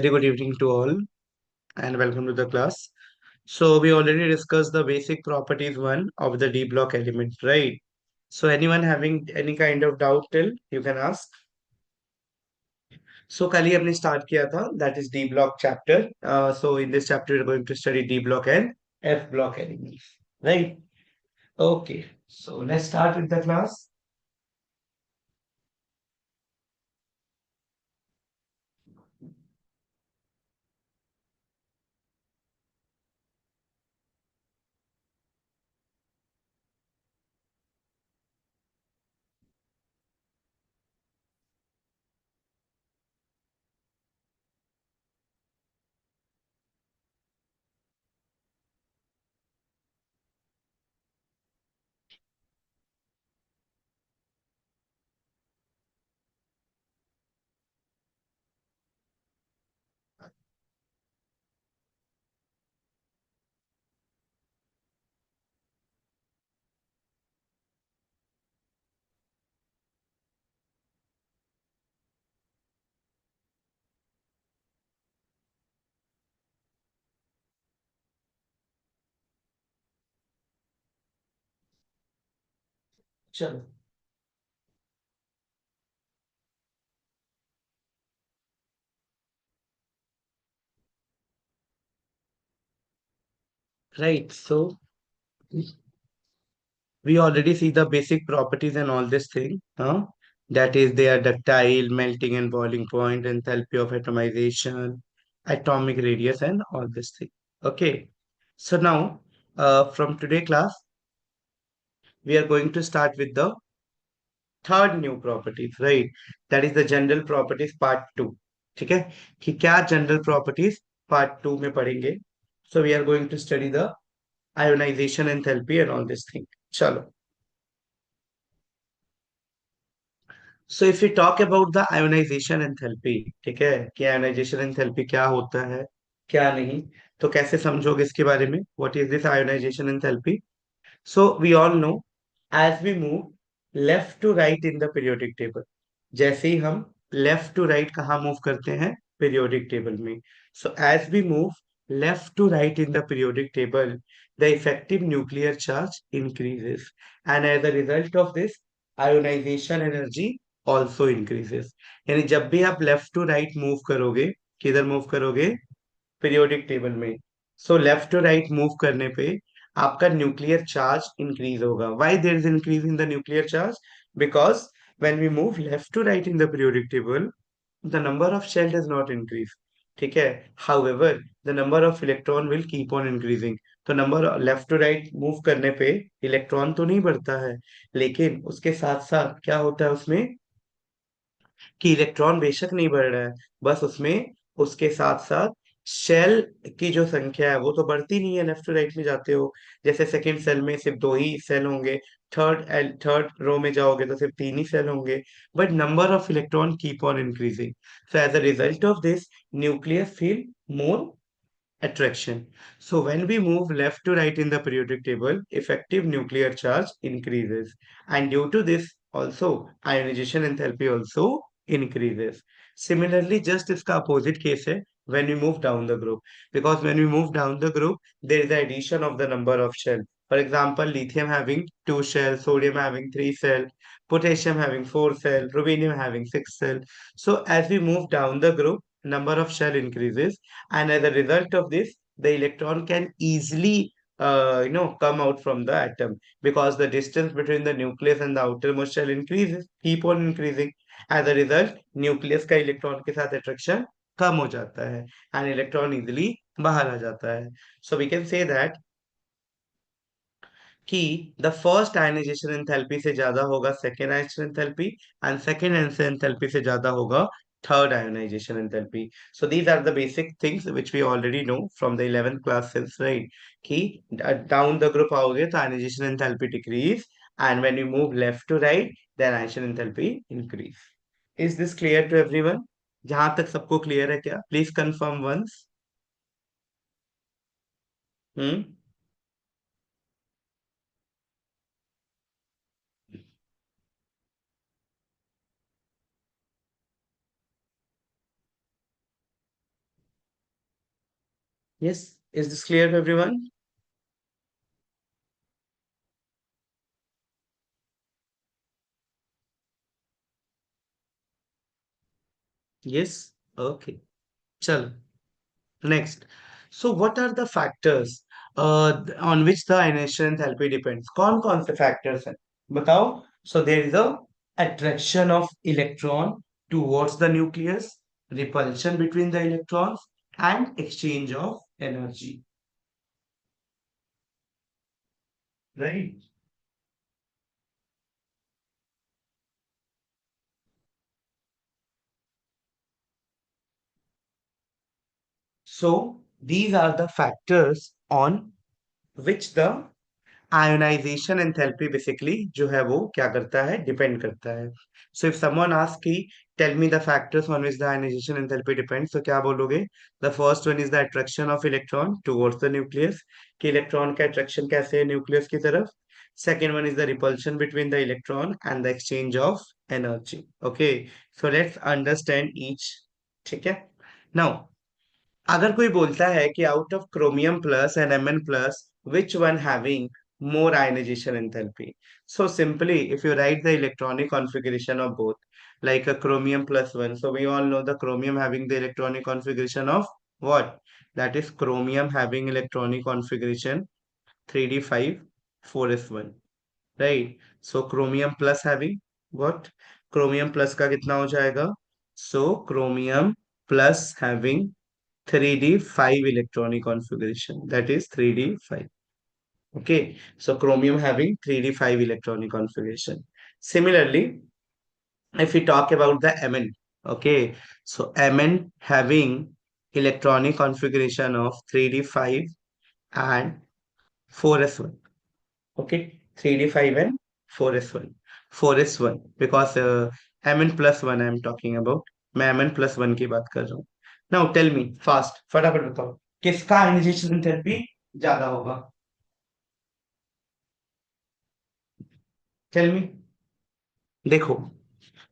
Very good evening to all and welcome to the class. So we already discussed the basic properties one of the D block element, right? So anyone having any kind of doubt till you can ask. So कल ही हमने start किया था that is D block chapter. So in this chapter we're going to study D block and F block elements, right? Okay. So let's start with the class. चलो. Right. So we already see the basic properties and all this thing, huh? That is, they are ductile, melting and boiling point, enthalpy of atomization, atomic radius, and all this thing. Okay. So now, from today class, we are going to start with the third new properties, right? That is the general properties part two. ठीक है कि क्या general properties part two में पढ़ेंगे. So we are going to study the ionization enthalpy and all this thing. चलो. So if we talk about the ionization enthalpy, ठीक है कि ionization enthalpy क्या होता है क्या नहीं, तो कैसे समझोगे इसके बारे में. What is this ionization enthalpy? So we all know, as we move left to right in the periodic table, जैसे ही हम लेफ्ट टू राइट कहाँ मूव करते हैं, पीरियोडिक टेबल में. So as we move left to right in the periodic table, the effective nuclear charge increases, and as a result of this ionization energy also increases. यानी जब भी आप left to right move करोगे, किधर move करोगे, periodic table में, so left to right move करने पे आपका न्यूक्लियर चार्ज इंक्रीज होगा. Why there is increase in the nuclear charge? Because when we move left to right in the periodic table, the number of shell does not increase. ठीक है. However, the number of electron will keep on increasing. तो number left to right move करने पे electron तो नहीं बढ़ता है, लेकिन उसके साथ साथ क्या होता है उसमें कि इलेक्ट्रॉन बेशक नहीं बढ़ रहा है, बस उसमें उसके साथ साथ शेल की जो संख्या है वो तो बढ़ती नहीं है. लेफ्ट टू राइट में जाते हो, जैसे सेकंड सेल में सिर्फ दो ही सेल होंगे, थर्ड रो में जाओगे तो सिर्फ तीन ही सेल होंगे, but number of electron keep on increasing. So as a result of this, nucleus feel more attraction. So when we move left to right in the periodic table, effective nuclear charge increases. And due to this also, ionization enthalpy also increases. Similarly, just इसका opposite case है when we move down the group. Because when we move down the group, there is the addition of the number of shell. For example, lithium having two shells, sodium having three cells, potassium having four cells, rubidium having six cells. So as we move down the group, number of shell increases, and as a result of this the electron can easily come out from the atom, because the distance between the nucleus and the outermost shell increases, keep on increasing. As a result, nucleus का electron के साथ attraction कम हो जाता है and electron easily बाहर आ जाता है. So we can say that कि द फर्स्ट आयनाइजेशन एंथैल्पी से ज्यादा होगा second ionization enthalpy, and second enthalpy से ज्यादा होगा third ionization enthalpy. So these are the basic things which we already know from the 11th class since, right? कि down the group आओगे तो ionization enthalpy decrease, and when you move left to right then ionization enthalpy increase. Is this clear to everyone? जहां तक सबको clear है क्या? Please confirm once. Hmm. Yes, is this clear to everyone? Yes. Okay. Chalo. Next. So what are the factors on which the ionization enthalpy depends? कौन से factors हैं? बताओ. So there is a attraction of electron towards the nucleus, repulsion between the electrons, and exchange of energy. Right? So these are the factors on which the ionization enthalpy basically जो है वो क्या करता है, depend करता है. So if someone ask कि tell me the factors on which the ionization enthalpy depends, तो क्या बोलोगे? The first one is the attraction of electron towards the nucleus, कि इलेक्ट्रॉन का अट्रैक्शन कैसे है न्यूक्लियस की तरफ. Second one is the repulsion between the electron and the exchange of energy. Okay, so let's understand each. ठीक है. Now अगर कोई बोलता है कि out of chromium plus and MN plus which one having more ionization enthalpy, so simply if you write the electronic configuration of both, like a chromium plus 1, so we all know the chromium having the electronic configuration of what? That is chromium having electronic configuration 3d5 4s1, right? So chromium plus having what? Chromium plus का कितना हो जाएगा? So chromium plus having 3d5 electronic configuration, that is 3d5. Okay, so chromium having 3d5 electronic configuration. Similarly, if we talk about the Mn, okay, so Mn having electronic configuration of 3d5 and 4s1. Okay, 3d5 and 4s1. 4s1 because Mn plus 1 I am talking about. मैं Mn plus 1 की बात कर रहा हूँ. Now tell me fast, फटाफट बताओ किसका ionization enthalpy ज्यादा होगा? Tell me. देखो,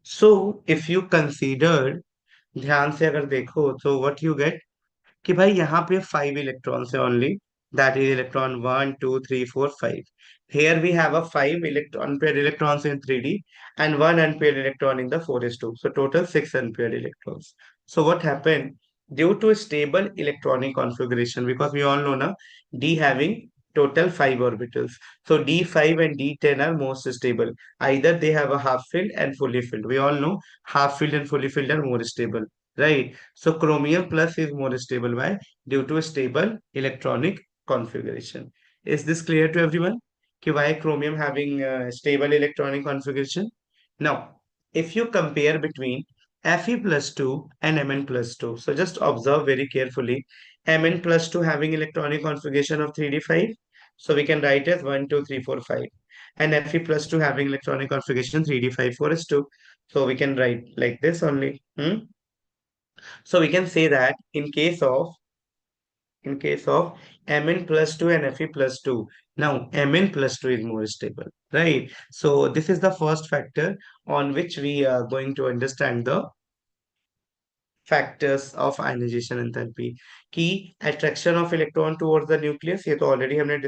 सो इफ यू कंसीडर्ड, ध्यान से अगर देखो तो व्हाट यू गेट, कि भाई यहाँ पे 5 इलेक्ट्रॉन्स है only, that is electron 1 2 3 4 5. Here we have a 5 unpaired electrons in 3D and one unpaired electron in the 4s2. So total 6 unpaired electrons. So what happened? Due to stable electronic configuration, because we all know now D having total 5 orbitals. So D5 and D10 are most stable. Either they have a half filled and fully filled. We all know half filled and fully filled are more stable, right? So chromium plus is more stable. Why? Due to a stable electronic configuration. Is this clear to everyone? कि why chromium having stable electronic configuration? Now, if you compare between Fe plus 2 and Mn plus 2, so just observe very carefully. Mn plus 2 having electronic configuration of 3d5, so we can write as 1 2 3 4 5. And Fe plus 2 having electronic configuration 3d5 4s2, so we can write like this only. So we can say that in case of Mn plus 2 and Fe plus 2, now Mn plus 2 is more stable, right? So this is the first factor on which we are going to understand the factors of ionization enthalpy. कि attraction of electron towards the nucleus, ये तो already हमने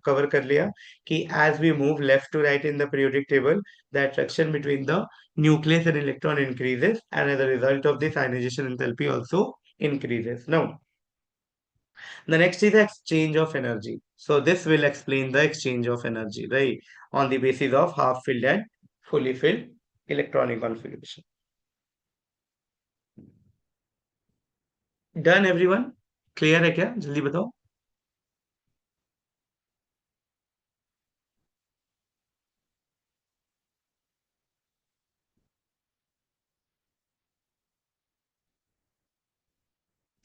cover कर लिया, कि as we move left to right in the periodic table, the attraction between the nucleus and electron increases, and as a result of this ionization enthalpy also increases. Now the next is the exchange of energy. So this will explain the exchange of energy, right? On the basis of half filled and fully filled electronic configuration. Done everyone? Clear है क्या? जल्दी बताओ.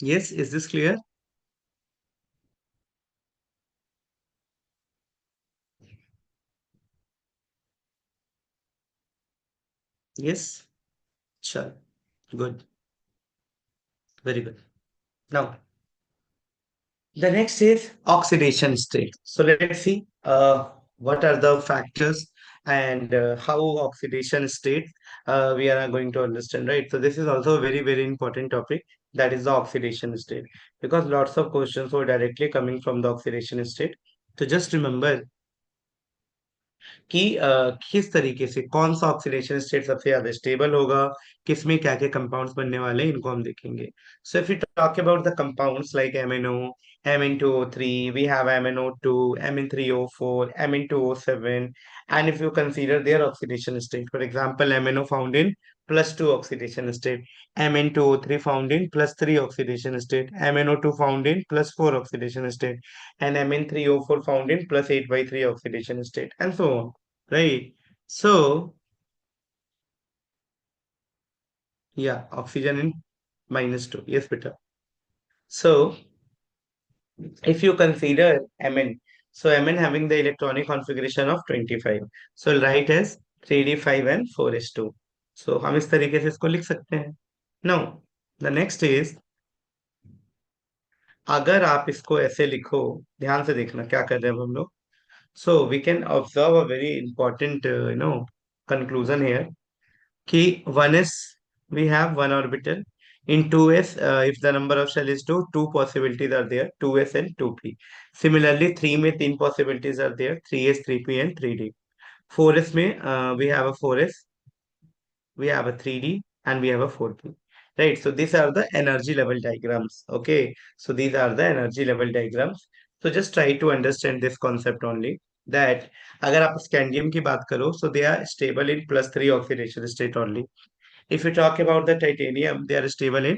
Yes, is this clear? Yes. Sure. Good. Very good. Now the next is oxidation state. So let's see what are the factors and how oxidation state we are going to understand, right? So this is also a very, very important topic. that is the oxidation state, because lots of questions were directly coming from the oxidation state. So just remember कि किस तरीके से कौन सा oxidation state सबसे ज्यादा stable होगा, किस में क्या क्या कंपाउंड्स बनने वाले हैं, इनको हम देखेंगे. सो if you talk about the compounds like MNO, Mn2O3, we have MnO2, Mn3O4, Mn2O7, and if you consider their oxidation state, for example, MnO found in +2 oxidation state, Mn2O3 found in +3 oxidation state, MnO2 found in +4 oxidation state, and Mn3O4 found in +8/3 oxidation state, and so on. Right? So, yeah, oxygen in -2. Yes, beta. So, if you consider Mn, so Mn having the electronic configuration of 25. So, I'll write as 3d5 and 4s2. So, हम इस तरीके से इसको लिख सकते हैं. Now, the next is, अगर आप इसको ऐसे लिखो, ध्यान से देखना क्या कर रहे हैं हम लोग. So, we can observe a very important, conclusion here. Key one is we have one orbital. In 2s, if the number of shell is 2, two possibilities are there, 2s and 2p. Similarly, 3 में तीन possibilities are there, 3s, 3p and 3d. 4s में we have a 4s, we have a 3d, and we have a 4p. Right, so these are the energy level diagrams. Okay, so these are the energy level diagrams. So just try to understand this concept only. That अगर आप scandium की बात करो, so they are stable in +3 oxidation state only. If you talk about the titanium, they are stable in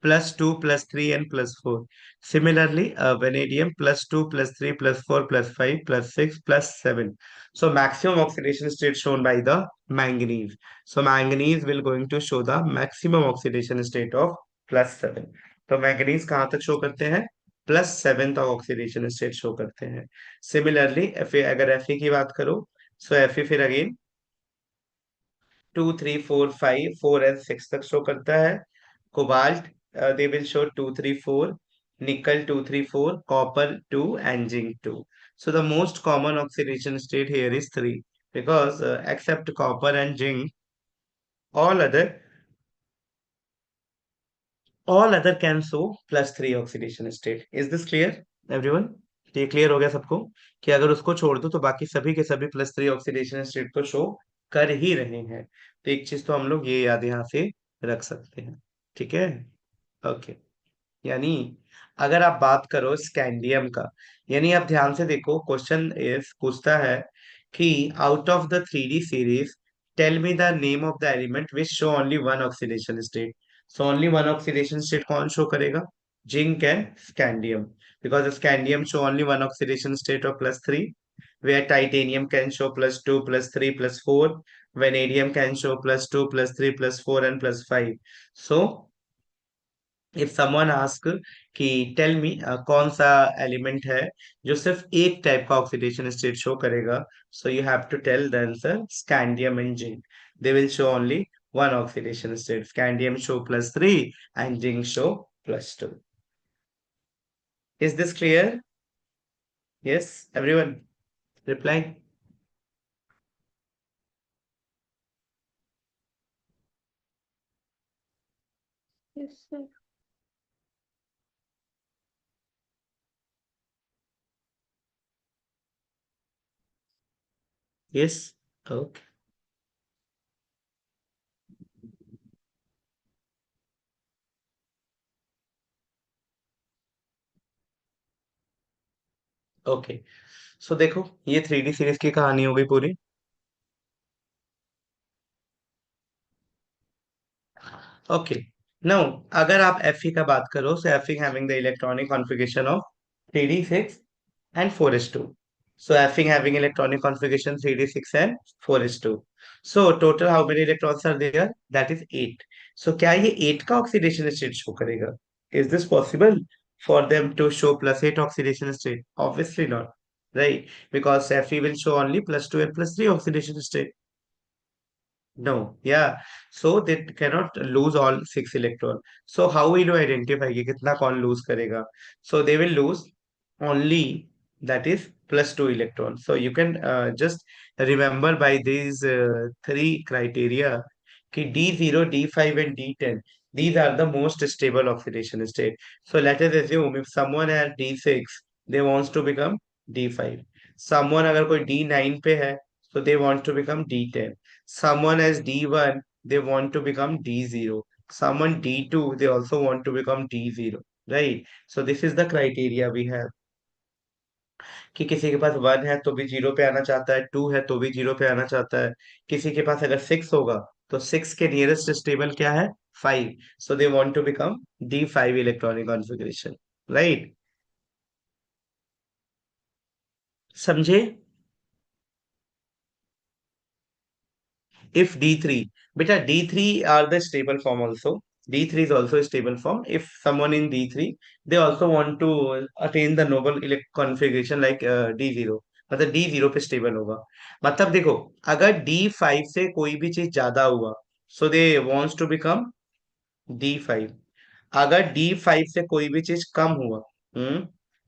+2, +3, and +4. Similarly, vanadium +2, +3, +4, +5, +6, +7. So maximum oxidation state shown by the manganese. So manganese will going to show the maximum oxidation state of +7. तो manganese कहाँ तक show करते हैं? +7 तक oxidation state show करते हैं. Similarly अगर Fe की बात करो, सो Fe फिर अगेन 2, 3, 4, 5, 4 and 6 तक शो करता है. Cobalt they will show 2, 3, 4, nickel 2, 3, 4, copper 2, and zinc 2. So the most common oxidation state here is 3, because except copper and zinc, all other all other can show +3 oxidation state. Is this clear, everyone? ये clear हो गया सबको कि अगर उसको छोड़ दो तो बाकी सभी के सभी +3 ऑक्सीडेशन स्टेट को शो कर ही रहे हैं. तो एक चीज तो हम लोग ये याद यहाँ से रख सकते हैं. ठीक है. ओके. यानी अगर आप बात करो स्कैंडियम का, यानी आप ध्यान से देखो, क्वेश्चन इस पूछता है कि out of the 3D series tell me the name of the element which show only one oxidation state. So only one oxidation state कौन शो करेगा? Zinc and scandium, because scandium show only one oxidation state of +3, where titanium can show +2, +3, +4, vanadium can show +2, +3, +4, and +5. So if someone ask कि tell मी कौन सा element है जो सिर्फ एक type का ऑक्सीडेशन स्टेट शो करेगा, so you have to tell the answer scandium and zinc. They will show only one oxidation state. Scandium show +3 and zinc show +2. Is this clear? Yes, everyone reply. Yes, sir. Yes. Okay. Okay, so देखो ये 3D series की कहानी हो गई पूरी. Okay. Now अगर आप Fe का बात करो, so Fe having the electronic configuration of 3d6 and 4s2. So Fe having electronic configuration 3d6 and 4s2. So total how many electrons are there? That is 8. So क्या ये 8 का oxidation state show करेगा? Is this possible for them to show +8 oxidation state? Obviously not, right? Because Fe will show only +2 and +3 oxidation state. No, yeah. So they cannot lose all 6 electron. So how will you identify कि कितना कौन lose करेगा? So they will lose only that is +2 electrons. So you can just remember by these three criteria कि D0, D5 and D10. These are the most stable oxidation state. So let us assume if someone has D6, they wants to become D5. Someone अगर कोई D9 पे है, so they want to become D10. Someone has D1, they want to become D0. Someone D2, they also want to become D0. Right? So this is the criteria we have. कि किसी के पास 1 है तो भी zero पे आना चाहता है, 2 है तो भी जीरो पे आना चाहता है। किसी के पास अगर 6 होगा तो 6 के नियरेस्ट स्टेबल क्या है? 5। So they want to become D5 electronic configuration. Right? समझे? If D3, beta D3 are the stable form also. D3 is also a stable form. If someone in D3, they also want to attain the noble configuration like D0, मतलब D0 पे stable होगा। मतलब देखो, अगर D5 से कोई भी चीज ज्यादा हुआ, so they wants to become D5। अगर D5 से कोई भी चीज कम हुआ,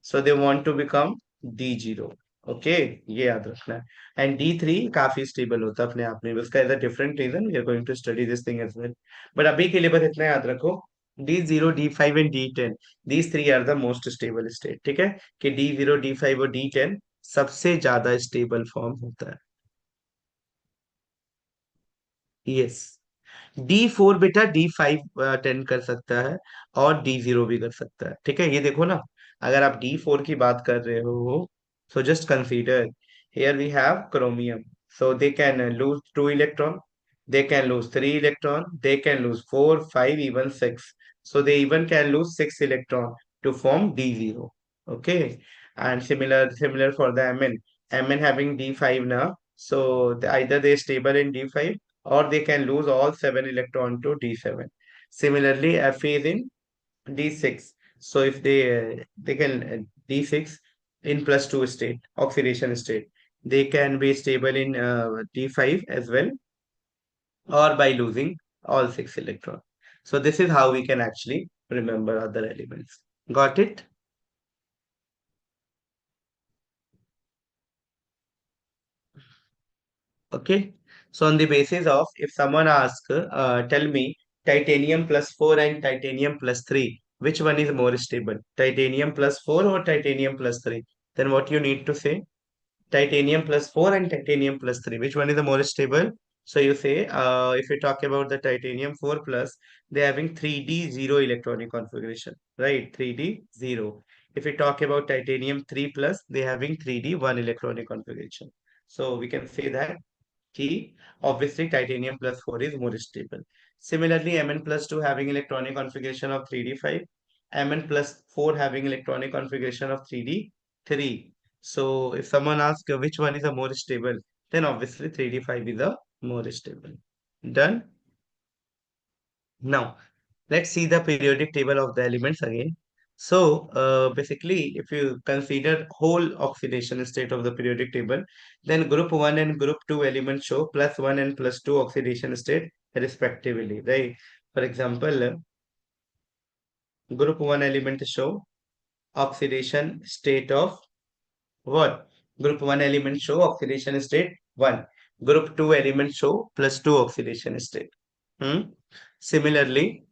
so they want to become D0। Okay, ये याद रखना है। एंड D3 काफी स्टेबल होता है अपने आप में, उसका as a different reason we are going to study this thing as well. But अभी के लिए बस इतना याद रखो, D0, D5 and D10, these three are the most stable state. ठीक है? कि D0, D5 और D10 सबसे ज्यादा स्टेबल फॉर्म होता है। यस। D4 बेटा D5 अटेंड कर सकता है, और D0 भी कर सकता है। ठीक है? ये देखो ना, अगर आप D4 की बात कर रहे हो, so just consider here we have chromium, so they can lose 2 electron, they can lose 3 electron, they can lose 4, 5, even 6. So they even can lose 6 electron to form D0. Okay. And similar for the Mn. Mn having D5 now. So either they stable in D5, or they can lose all 7 electron to D7. Similarly, Fe is in D6. So if they can D6 in +2 state, oxidation state, they can be stable in D5 as well, or by losing all 6 electrons. So this is how we can actually remember other elements. Got it? Okay. So on the basis of, if someone asks, tell me titanium +4 and titanium +3, which one is more stable? Titanium +4 or titanium +3? Then what you need to say? Titanium +4 and titanium +3. Which one is the more stable? So you say, if we talk about the titanium 4 plus, they're having 3D 0 electronic configuration, right? 3D 0. If we talk about titanium 3 plus, they're having 3D 1 electronic configuration. So we can say that key, obviously titanium +4 is more stable. Similarly, Mn plus 2 having electronic configuration of 3D5, Mn plus 4 having electronic configuration of 3D3. So if someone asks which one is the more stable, then obviously 3D5 is the more stable. Done? Now, let's see the periodic table of the elements again. So, basically, if you consider whole oxidation state of the periodic table, then group 1 and group 2 elements show +1 and +2 oxidation state respectively, right? For example, group 1 element show oxidation state of what? Group 1 element show oxidation state 1. Group 2 elements show +2 oxidation state. Hmm? Similarly,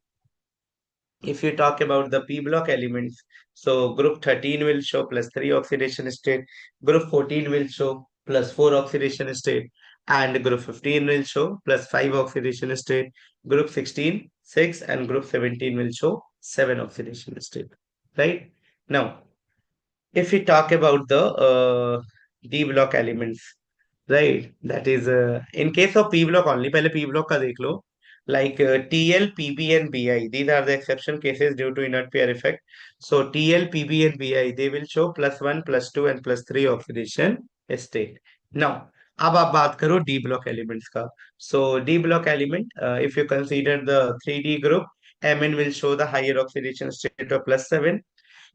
if you talk about the p block elements, so group 13 will show +3 oxidation state, group 14 will show +4 oxidation state, and group 15 will show +5 oxidation state, group 16 6, and group 17 will show 7 oxidation state. Right? Now, if we talk about the d block elements, right, that is in case of p block only, पहले p block का देख लो, like TL, PB and BI, these are the exception cases due to inert pair effect. So TL, PB and BI, they will show +1, +2 and +3 oxidation state. Now अब आप बात करो D block elements का। So D block element, if you consider the 3D group, Mn will show the higher oxidation state of +7.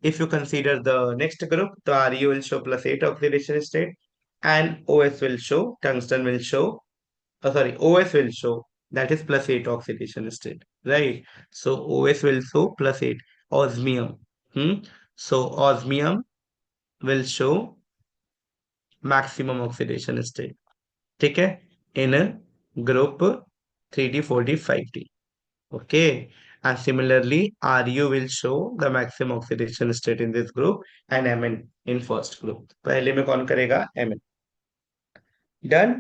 If you consider the next group, the Ru will show +8 oxidation state, and OS will show, tungsten will show, OS will show, that is +8 oxidation state, right? So OS will show +8. Osmium. So osmium will show maximum oxidation state. ठीक है? In a group 3D, 4D, 5D. Okay. and similarly Ru will show the maximum oxidation state in this group and Mn in first group. पहले में कौन करेगा? Mn. Done.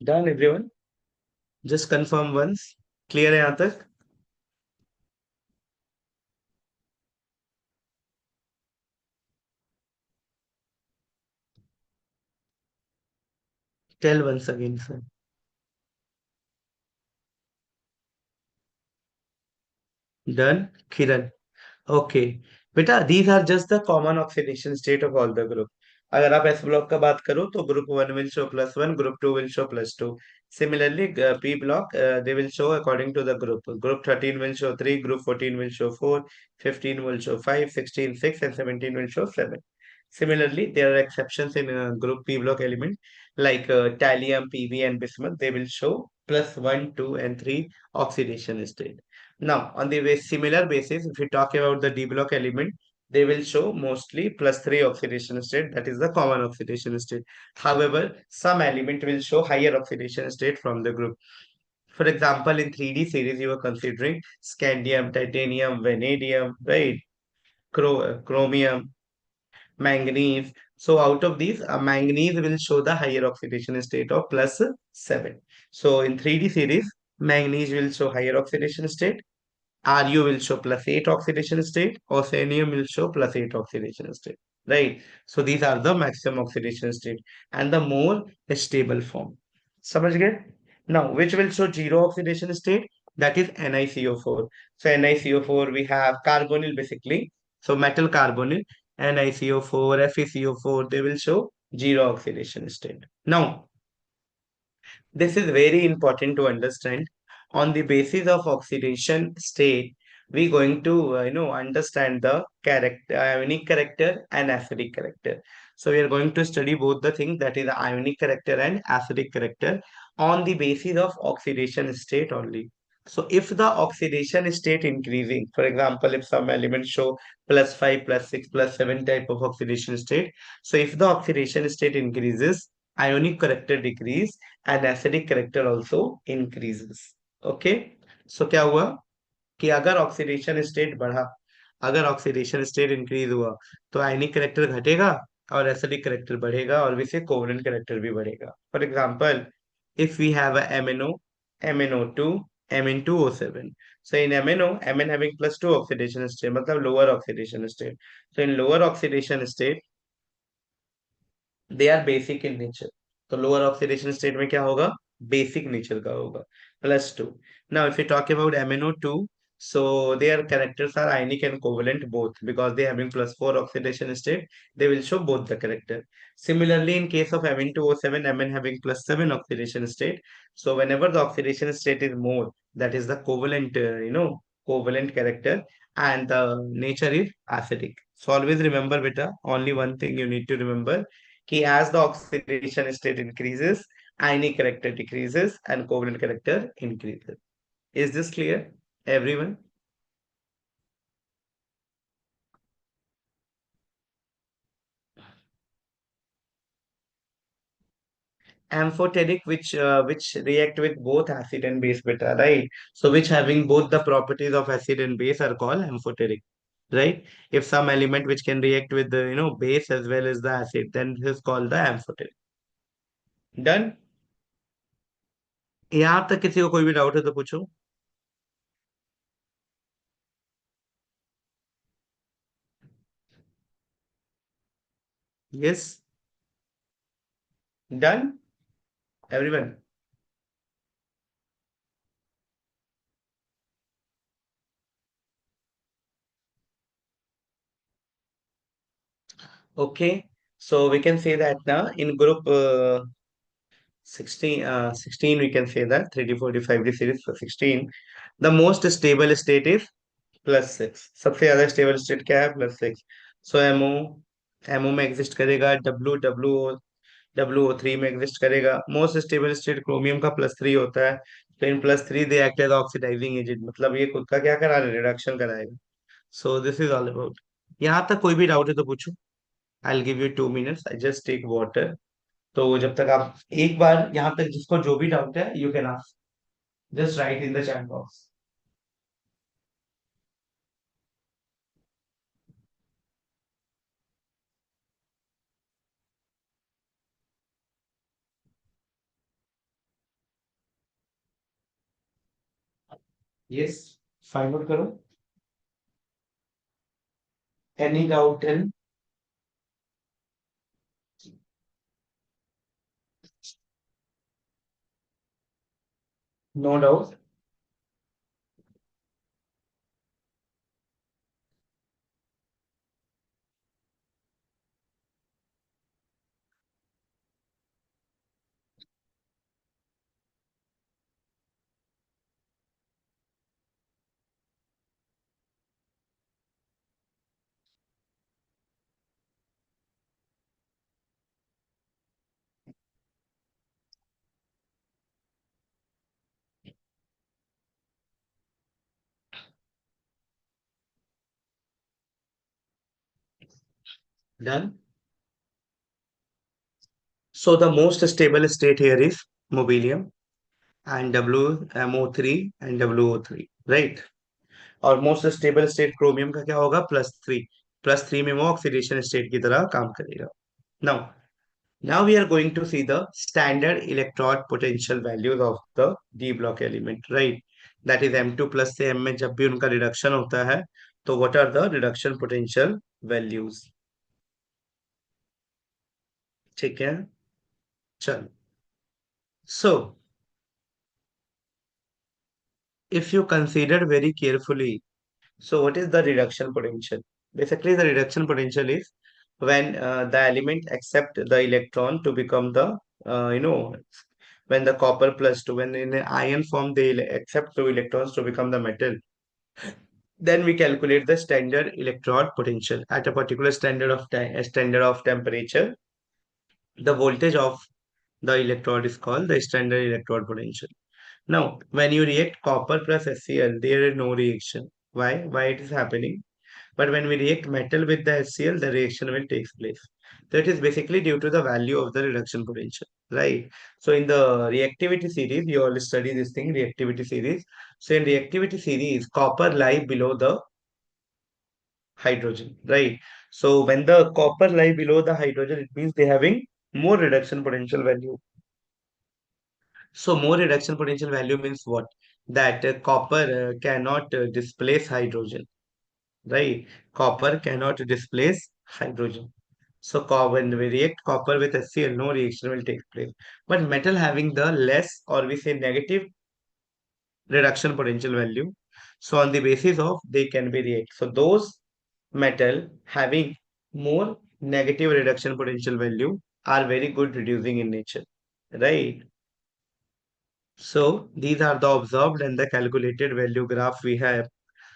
Done everyone. Just confirm once. Clear है यहाँ तक? Tell once again, sir. Done. Kiran. Okay बेटा, these are just the common oxidation state of all the group. अगर आप एस ब्लॉक का बात करो तो group one will show +1, group two will show +2. Similarly P block they will show according to the group 13 will show 3, group 14 will show 4, 15 will show 5, 16 6, and 17 will show 7. Similarly, there are exceptions in group P block element like thallium, Pb, and bismuth. They will show +1, 2, and 3 oxidation state. Now, on the similar basis, if we talk about the D block element, they will show mostly +3 oxidation state. That is the common oxidation state. However, some element will show higher oxidation state from the group. For example, in 3D series, you are considering scandium, titanium, vanadium, right? Chromium, manganese. So out of these, manganese will show the higher oxidation state of +7. So in 3D series, manganese will show higher oxidation state. Ru will show +8 oxidation state. Oxenium will show +8 oxidation state. Right. So these are the maximum oxidation state and the more stable form. समझ गए? Now, which will show zero oxidation state? That is NiCO4. So NiCO4 we have carbonyl basically. So metal carbonyl, NiCO4, FeCO4, they will show zero oxidation state. Now, this is very important to understand. On the basis of oxidation state, we going to understand the character, ionic character and acidic character. So we are going to study both the things, that is the ionic character and acidic character, on the basis of oxidation state only. So if the oxidation state increasing, for example, if some elements show +5, +6, +7 type of oxidation state, so if the oxidation state increases, ionic character decrease and acidic character also increases. Okay. So क्या हुआ कि अगर oxidation state बढ़ा, अगर oxidation state increase हुआ, तो आयनिक character घटेगा और एसिडिक करेक्टर बढ़ेगा और विसे कोवलेंट करेक्टर भी बढ़ेगा. For example, if we have a MnO, MnO2, Mn2O7. So in MnO, Mn having +2 oxidation state, मतलब lower oxidation state. So in lower oxidation state, they are basic in nature. तो lower oxidation state में क्या होगा? Basic nature का होगा. +2. Now if you talk about MnO2, so their characters are ionic and covalent both, because they having +4 oxidation state, they will show both the character. Similarly, in case of Mn2O7, Mn having +7 oxidation state, so whenever the oxidation state is more, that is the covalent, covalent character, and the nature is acidic. So always remember beta, only one thing you need to remember, कि as the oxidation state increases, ionic character decreases and covalent character increases. Is this clear, everyone? Amphoteric, which react with both acid and base beta, right? So which having both the properties of acid and base are called amphoteric, right? If some element which can react with the base as well as the acid, then this is called the amphoteric. Done. यहाँ तक किसी को कोई भी doubt है तो पूछो. Yes. Done, everyone. Okay, so we can say that now in group 16, we can say that 3D, 4D, 5D series for 16, the most stable state is +6. सबसे ज्यादा स्टेबल स्टेट क्या है? +6. सो एमओ में एग्जिस्ट करेगा, WO3 में exist करेगा. Most stable state chromium का +3 होता है. तो in +3 they act as oxidizing agent, मतलब ये खुद का क्या करा, रिडक्शन कराएगा. So this is all about. यहाँ तक कोई भी डाउट है तो पूछो. I will give you 2 minutes, I just take water. तो जब तक आप एक बार यहाँ तक जिसको जो भी डाउट है you can ask, just write in the chat box. Yes, find out करो। Any doubt in? No doubt. Done. So the most stable state here is mobilium and WMO3 and WO3, right? और most stable state chromium का क्या होगा? +3। +3 में वो oxidation state की तरह काम करेगा। Now, now we are going to see the standard electrode potential values of the d block element, right? That is M2 plus से M में जब भी उनका रिडक्शन होता है, तो what are the reduction potential values? ठीक है, चल। So if you consider very carefully, so what is the reduction potential? Basically the reduction potential is when the element accept the electron to become the when the copper plus 2, when in an ion form they accept 2 electrons to become the metal, then we calculate the standard electrode potential at a particular standard of time, a standard of temperature. The voltage of the electrode is called the standard electrode potential. Now, when you react copper plus HCl, there is no reaction. Why? Why it is happening? But when we react metal with the HCl, the reaction will take place. That is basically due to the value of the reduction potential, right? So in the reactivity series, you all study this thing, reactivity series. So in reactivity series, copper lie below the hydrogen, right? So when the copper lie below the hydrogen, it means they having more reduction potential value. So more reduction potential value means what? That copper cannot displace hydrogen, right? Copper cannot displace hydrogen. So when we react copper with HCl, no reaction will take place. But metal having the less, or we say negative reduction potential value. So on the basis of they can be react. So those metal having more negative reduction potential value are very good reducing in nature, right? So these are the observed and the calculated value graph we have.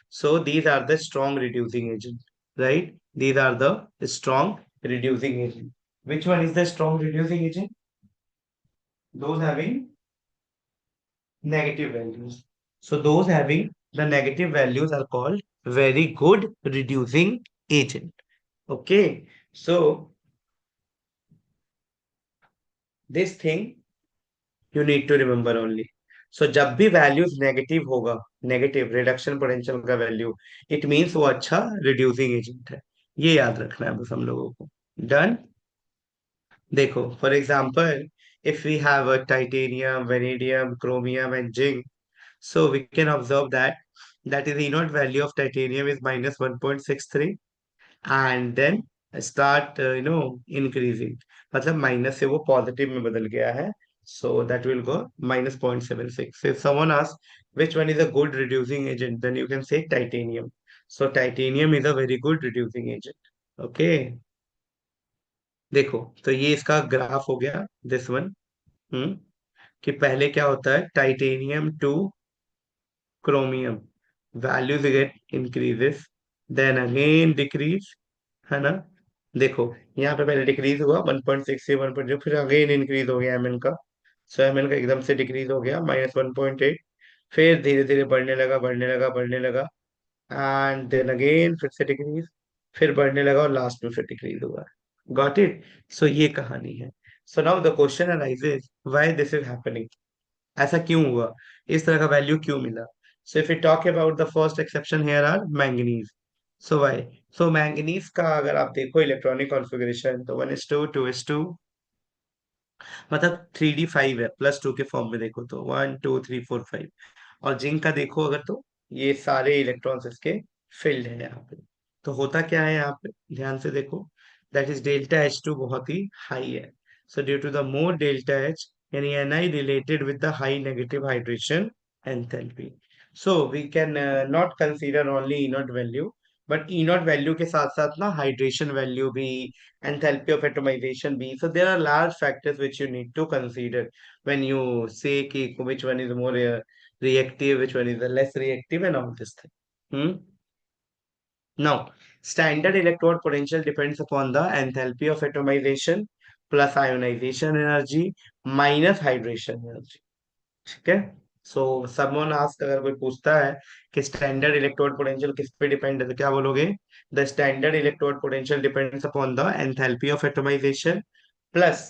So these are the strong reducing agent, right? These are the strong reducing agent. Which one is the strong reducing agent? Those having negative values. So those having the negative values are called very good reducing agent. Okay. So this thing you need to remember only. So जब भी values negative होगा, negative reduction potential का value, it means वो अच्छा reducing agent है। ये याद रखना है बस हम लोगों को। Done? देखो, for example, if we have a titanium, vanadium, chromium, and zinc, so we can observe that is the inert value of titanium is -1.63, and then start increasing, मतलब माइनस से वो पॉजिटिव में बदल गया है, so that will go -0.76. If someone asks which one is a good reducing agent, then you can say titanium. So titanium is a very good reducing agent. Okay, देखो, तो ये इसका ग्राफ हो गया, दिस वन। हम्म कि पहले क्या होता है, titanium to chromium, values get increases, then again decrease, है ना? देखो, यहाँ पे पहले डिक्रीज हुआ 1.6 से 1.0, फिर अगेन इंक्रीज हो गया एमएन का। सो एमएन का एकदम से डिक्रीज हो गया -1.8, फिर धीरे धीरे बढ़ने लगा, बढ़ने लगा, बढ़ने लगा, एंड देन अगेन फिर से डिक्रीज, फिर बढ़ने लगा और लास्ट में फिर डिक्रीज हुआ। Got it? सो ये कहानी है. So now the question arises, why this is happening? ऐसा क्यों हुआ? इस तरह का वैल्यू क्यों मिला? So if you talk about the first exception here are manganese. So why? So manganese का अगर आप देखो इलेक्ट्रॉनिक कॉन्फ़िगरेशन, तो 1:2, 2:2, मतलब 3D5 है, +2 के फॉर्म में देखो तो 1 2 3 4 5. और जिंक का देखो अगर, तो ये सारे इलेक्ट्रॉन्स इसके फिल्ड है यहाँ पे. तो होता क्या है यहाँ पे, ध्यान से देखो. दैट इज डेल्टा H2 बहुत ही हाई है. So due to the more delta H, यानी Ni related with the high negative hydration enthalpy. So we can not consider only E naught value, but E naught value के साथ साथ ना hydration value भी, enthalpy of atomization B. So there are large factors which you need to consider when you say ki, which one is more reactive, which one is less reactive, and all this thing. Hmm? Now, standard electrode potential depends upon the enthalpy of atomization plus ionization energy minus hydration energy. ठीक है. So someone ask, अगर कोई पूछता है कि standard electrode potential किस पे depend है, तो क्या बोलोगे? The standard electrode potential depends upon the enthalpy of atomization plus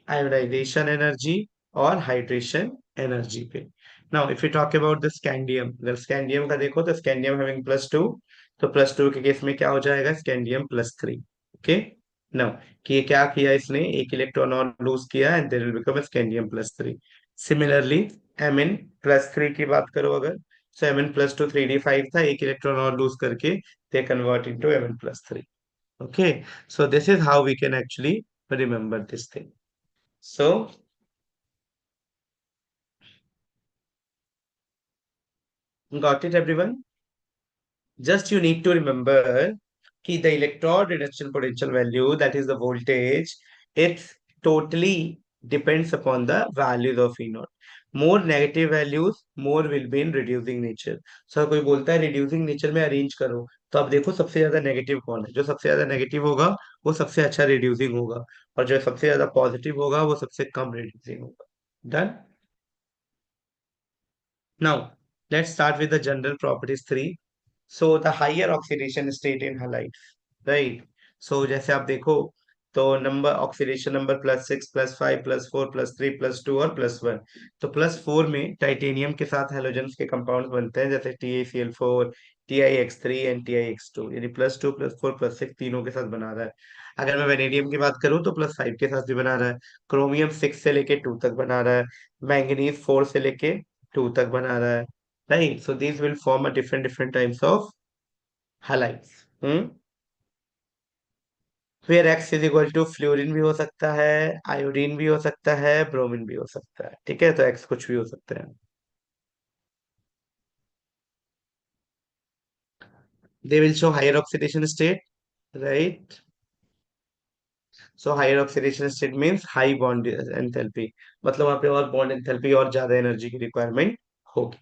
ionization energy और हाइड्रेशन एनर्जी पे. Now if you talk about the scandium, अगर स्कैंडियम का देखो तो स्कैंडियम हैविंग +2, तो +2 के केस में क्या हो जाएगा? स्कैंडियम +3. ओके. नाउ कि ये क्या किया इसने, एक इलेक्ट्रॉन और लूज किया and there will become scandium +3. Similarly Mn+3 की बात करो अगर, सो Mn+2 3D5 था, एक इलेक्ट्रॉन और लूज करके they convert into Mn+3. Okay. So this is how we can actually remember this thing. So got it everyone? Just you need to remember कि the electrode reduction potential value, that is the voltage, it totally depends upon the values of E naught. More negative values, more will be in reducing nature. So कोई बोलता है reducing nature में arrange करो, तो अब देखो सबसे ज्यादा नेगेटिव कौन है. जो सबसे ज्यादा नेगेटिव होगा वो सबसे अच्छा रिड्यूसिंग होगा, और जो सबसे ज्यादा पॉजिटिव होगा वो सबसे कम रिड्यूसिंग होगा. Done. Now, let's start with the general properties 3. So, the higher oxidation state in halides, right? So, जैसे आप देखो तो नंबर ऑक्सीडेशन नंबर +6 +5 +4 +3 +2 और +1. तो +4 में टाइटेनियम के साथ हेलोजेंस के कंपाउंड बनते हैं, जैसे TiCl4, TiX3 एंड TiX2, यानी +2 +4 +6 तीनों के साथ बना रहा है. अगर मैं वेनेडियम की बात करूं तो +5 के साथ भी बना रहा है. क्रोमियम 6 से लेके 2 तक बना रहा है. मैंगनीज 4 से लेके 2 तक बना रहा है. Right. So these will form a different different types of halides. फिर X is equal to fluorine भी हो सकता है, आयोडीन भी हो सकता है, ब्रोमीन भी हो सकता है. ठीक है, तो एक्स कुछ भी हो सकता है. They will show higher oxidation state, right. So higher oxidation state means high bond enthalpy, मतलब वहां पे और बॉन्ड एंथैल्पी और ज्यादा एनर्जी की रिक्वायरमेंट होगी.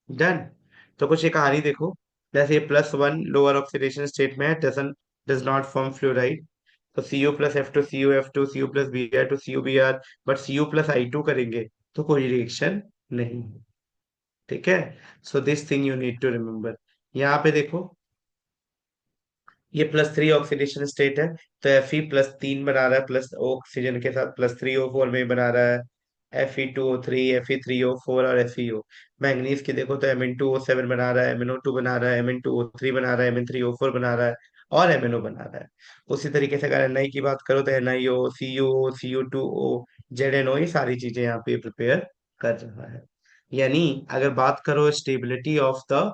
डन. तो कुछ ये कहानी देखो, जैसे ये +1 लोअर ऑक्सीडेशन स्टेट में है, डज नॉट फॉर्म फ्लोराइड. तो Cu+F2 CuF2 Cu+Br2 CuBr, but Cu+I2 करेंगे तो कोई रिएक्शन नहीं. ठीक है. So this thing you need to remember. यहाँ पे देखो, ये +3 ऑक्सीडेशन स्टेट है, तो Fe+3 बना रहा है, प्लस ऑक्सीजन के साथ +3O4 में बना रहा है. Fe2O3, Fe3O4 और FeO. मैंगनीज की देखो तो Mn2O7 बना रहा है, MnO2 बना रहा है, Mn2O3 बना रहा है, Mn3O4 बना रहा है, और MnO बना रहा है. उसी तरीके से अगर Ni की बात करो तो NiO, CuO, Cu2O, ZnO, ये सारी चीजें यहाँ पे प्रिपेयर कर रहा है. यानी अगर बात करो stability of the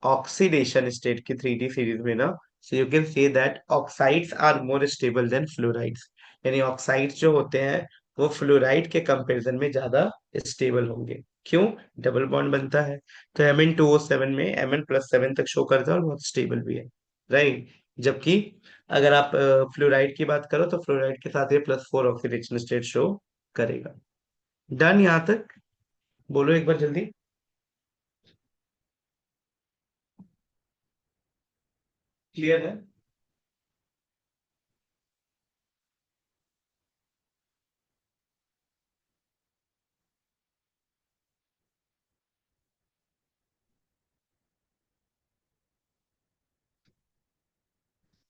oxidation state की 3D सीरीज में ना, so you can say that oxides are more stable than fluorides. यानी ऑक्साइड्स जो होते हैं वो फ्लोराइड के कंपैरिजन में ज्यादा स्टेबल होंगे. क्यों? डबल बॉन्ड बनता है. तो Mn2O7 में Mn+7 तक शो करता है और बहुत स्टेबल भी है, राइट. जबकि अगर आप फ्लोराइड की बात करो तो फ्लोराइड के साथ ये +4 ऑक्सीडेशन स्टेट शो करेगा. डन यहाँ तक? बोलो एक बार जल्दी. क्लियर है?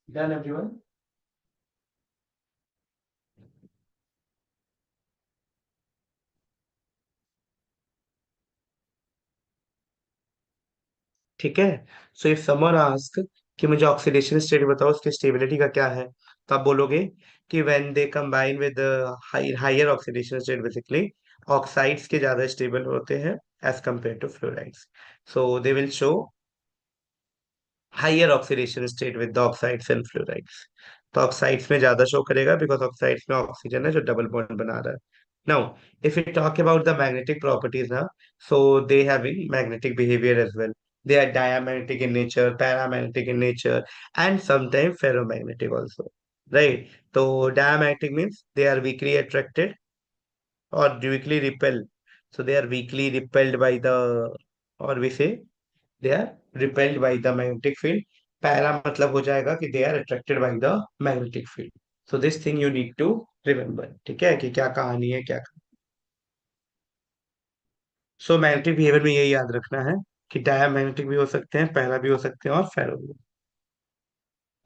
Done everyone? ठीक है। सो इफ समवन आस्क कि मुझे ऑक्सीडेशन स्टेट बताओ, उसकी स्टेबिलिटी का क्या है, तो आप बोलोगे कि when they combine with higher oxidation state, basically oxides के ज्यादा स्टेबल होते हैं as compare to fluorides. So they will show higher oxidation state with the oxides and fluorides. तो ऑक्साइड्स में ज्यादा शो करेगा बिकॉज ऑक्साइड्स में ऑक्सीजन है जो डबल बॉन्ड बना रहा है। Now if you talk about the magnetic properties ना, so they having magnetic behaviour as well. They are diamagnetic in nature, paramagnetic in nature, and sometimes ferromagnetic also. Right? So diamagnetic means they are weakly attracted or weakly repelled. So they are weakly repelled by the, or we say they are repelled by the magnetic field. Para मतलब हो जाएगा कि they are attracted by the magnetic field. So this thing you need to remember. ठीक है कि क्या कहानी है क्या। सो मैग्नेटिक बिहेवियर में यही याद रखना है कि डायमैग्नेटिक भी हो सकते हैं, पैरा भी हो सकते हैं और फेरो भी।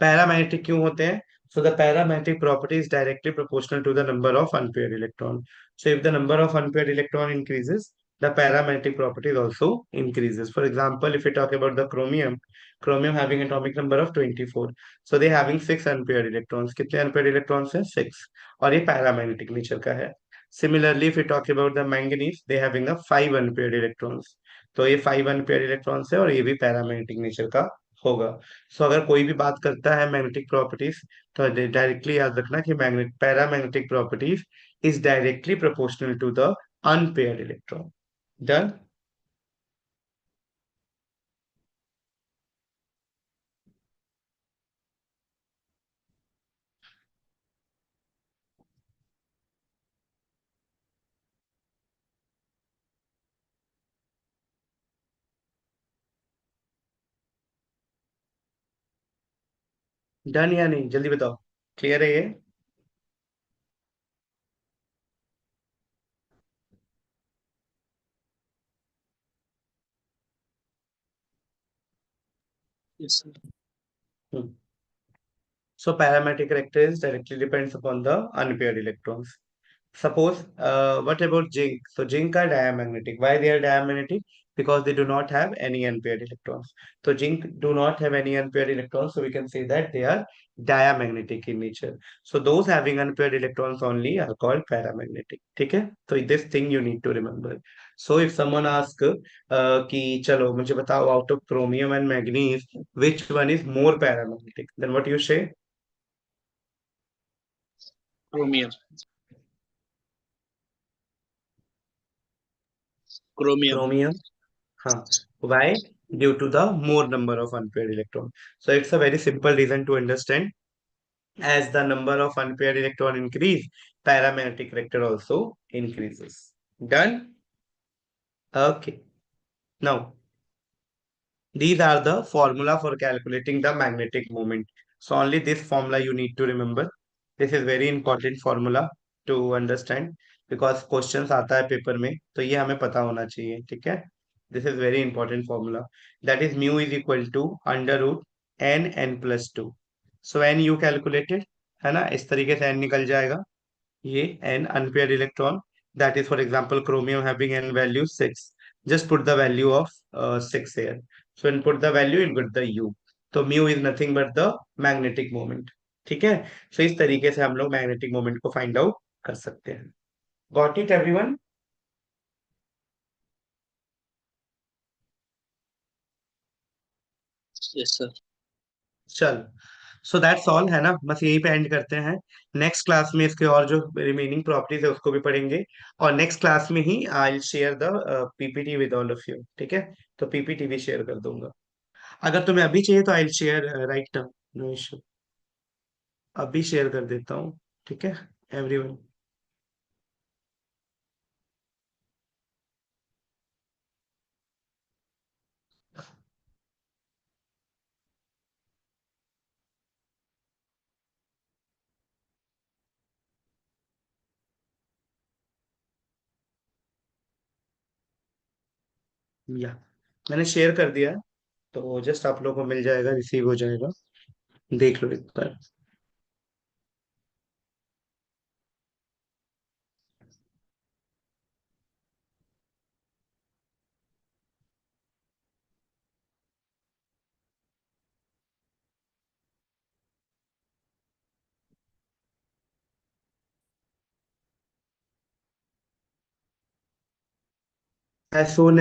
पैरामैग्नेटिक क्यों होते हैं? So the paramagnetic property is directly proportional to the number of unpaired electron. So if the number of unpaired electron increases, the paramagnetic properties also increases. For example, if we talk about the chromium having atomic number of 24, so they having six unpaired electrons. कितने unpaired electrons हैं? Six, और ये paramagnetic nature का है। Similarly, if we talk about the manganese, they having a five unpaired electrons. तो ये five unpaired electrons है और ये भी paramagnetic nature का होगा। सो अगर कोई भी बात करता है मैग्नेटिक प्रॉपर्टीज, तो डायरेक्टली याद रखना कि magnet paramagnetic properties is directly proportional to the unpaired electron. Done. Done या नहीं, जल्दी बताओ। क्लियर है ये? Yes, sir. So parametric characters directly depends upon the unpaired electrons. Suppose, what about zinc? So zinc are diamagnetic. Why they are diamagnetic? Because they do not have any unpaired electrons. So zinc do not have any unpaired electrons, so we can say that they are diamagnetic in nature. So those having unpaired electrons only are called paramagnetic. ठीक है? So this thing you need to remember. So if someone asks कि चलो मुझे बताओ out of chromium and manganese which one is more paramagnetic, then what you say? Chromium. Chromium. Chromium. Huh. Why? Due to the more number of unpaired electron. So it's a very simple reason to understand. As the number of unpaired electron increase, paramagnetic vector also increases. Done? Okay. Now, these are the formula for calculating the magnetic moment. So only this formula you need to remember. This is very important formula to understand because questions आता है paper में, तो ये हमें पता होना चाहिए। ठीक है? This is very important formula. That is mu is equal to under root n plus 2. So n you calculated है ना, इस तरीके से n निकल जाएगा। ये n unpaired electron, that is for example chromium having n value 6, just put the value of 6 here. So when put the value you'll get the u. तो mu is nothing but the magnetic moment. ठीक है? So इस तरीके से हम लोग magnetic moment को find out कर सकते हैं। Got it everyone? Yes, sir. चल, सो दैट्स ऑल है ना, बस यहीं पे एंड करते हैं। नेक्स्ट क्लास में इसके और जो रिमेनिंग प्रॉपर्टीज है उसको भी पढ़ेंगे, और नेक्स्ट क्लास में ही I will share the PPT with all of you. ठीक है? तो पीपीटी भी शेयर कर दूंगा। अगर तुम्हें अभी चाहिए तो I will share right now, no issue. अभी शेयर कर देता हूँ। ठीक है एवरीवन? या मैंने शेयर कर दिया है, तो जस्ट आप लोगों को मिल जाएगा, रिसीव हो जाएगा। देख लो एक बार। as soon